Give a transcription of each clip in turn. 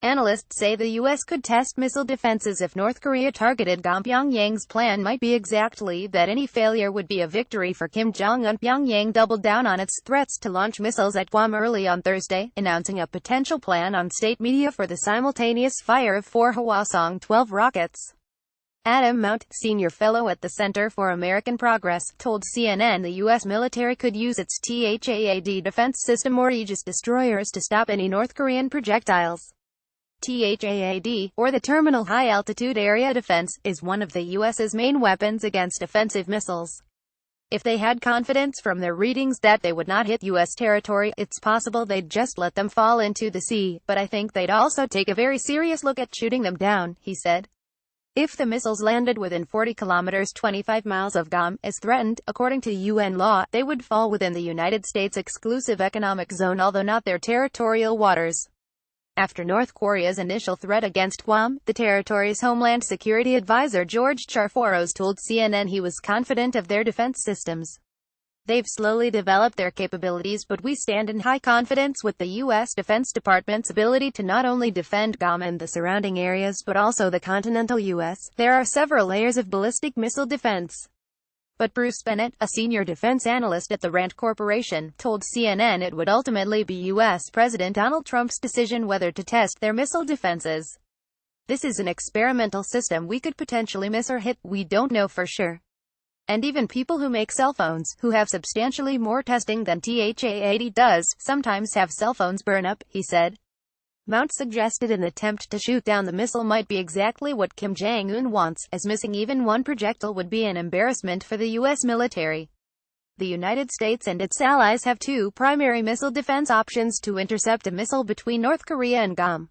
Analysts say the U.S. could test missile defenses if North Korea targeted Guam. Pyongyang's plan might be exactly that. Any failure would be a victory for Kim Jong-un. Pyongyang doubled down on its threats to launch missiles at Guam early on Thursday, announcing a potential plan on state media for the simultaneous fire of 4 Hwasong-12 rockets. Adam Mount, senior fellow at the Center for American Progress, told CNN the U.S. military could use its THAAD defense system or Aegis destroyers to stop any North Korean projectiles. THAAD, or the Terminal High Altitude Area Defense, is one of the U.S.'s main weapons against offensive missiles. If they had confidence from their readings that they would not hit U.S. territory, it's possible they'd just let them fall into the sea, but I think they'd also take a very serious look at shooting them down, he said. If the missiles landed within 40 kilometers 25 miles of Guam, as threatened, according to UN law, they would fall within the United States exclusive economic zone, although not their territorial waters. After North Korea's initial threat against Guam, the territory's Homeland Security Advisor George Chaforros told CNN he was confident of their defense systems. They've slowly developed their capabilities, but we stand in high confidence with the U.S. Defense Department's ability to not only defend Guam and the surrounding areas but also the continental U.S. There are several layers of ballistic missile defense. But Bruce Bennett, a senior defense analyst at the Rand Corporation, told CNN it would ultimately be U.S. President Donald Trump's decision whether to test their missile defenses. This is an experimental system we could potentially miss or hit, we don't know for sure. And even people who make cell phones, who have substantially more testing than THAAD does, sometimes have cell phones burn up, he said. Mount suggested an attempt to shoot down the missile might be exactly what Kim Jong-un wants, as missing even one projectile would be an embarrassment for the U.S. military. The United States and its allies have 2 primary missile defense options to intercept a missile between North Korea and Guam.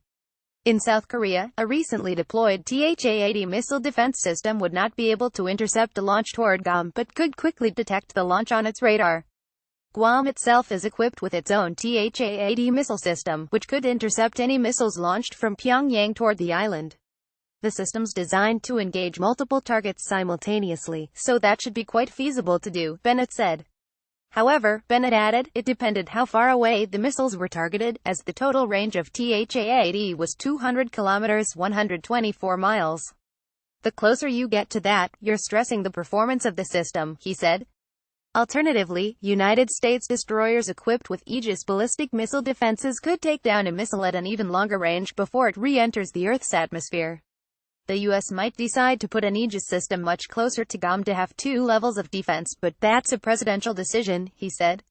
In South Korea, a recently deployed THAAD missile defense system would not be able to intercept a launch toward Guam, but could quickly detect the launch on its radar. Guam itself is equipped with its own THAAD missile system, which could intercept any missiles launched from Pyongyang toward the island. The system's designed to engage multiple targets simultaneously, so that should be quite feasible to do, Bennett said. However, Bennett added, it depended how far away the missiles were targeted, as the total range of THAAD was 200 kilometers 124 miles. The closer you get to that, you're stressing the performance of the system, he said. Alternatively, United States destroyers equipped with Aegis ballistic missile defenses could take down a missile at an even longer range before it re-enters the Earth's atmosphere. The U.S. might decide to put an Aegis system much closer to Guam to have 2 levels of defense, but that's a presidential decision, he said.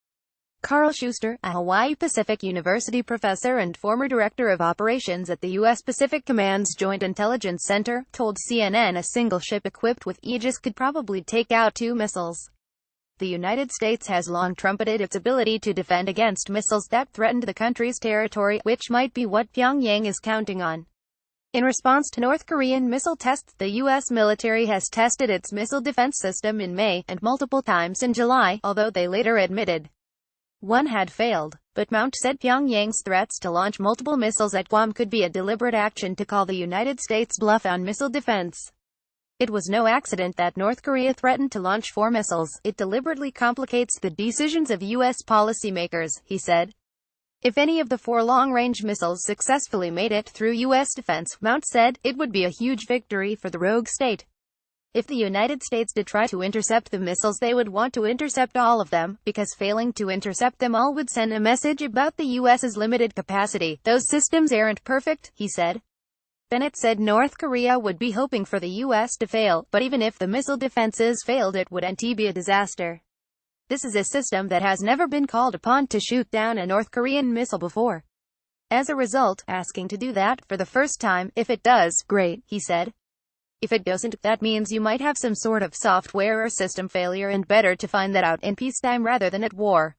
Carl Schuster, a Hawaii Pacific University professor and former director of operations at the U.S. Pacific Command's Joint Intelligence Center, told CNN a single ship equipped with Aegis could probably take out 2 missiles. The United States has long trumpeted its ability to defend against missiles that threatened the country's territory, which might be what Pyongyang is counting on. In response to North Korean missile tests, the U.S. military has tested its missile defense system in May, and multiple times in July, although they later admitted one had failed. But Mount said Pyongyang's threats to launch multiple missiles at Guam could be a deliberate action to call the United States bluff on missile defense. It was no accident that North Korea threatened to launch 4 missiles. It deliberately complicates the decisions of U.S. policymakers, he said. If any of the 4 long-range missiles successfully made it through U.S. defense, Mount said, it would be a huge victory for the rogue state. If the United States did try to intercept the missiles, they would want to intercept all of them, because failing to intercept them all would send a message about the U.S.'s limited capacity. Those systems aren't perfect, he said. Bennett said North Korea would be hoping for the U.S. to fail, but even if the missile defenses failed, it wouldn't be a disaster. This is a system that has never been called upon to shoot down a North Korean missile before. As a result, asking to do that for the first time, if it does, great, he said. If it doesn't, that means you might have some sort of software or system failure, and better to find that out in peacetime rather than at war.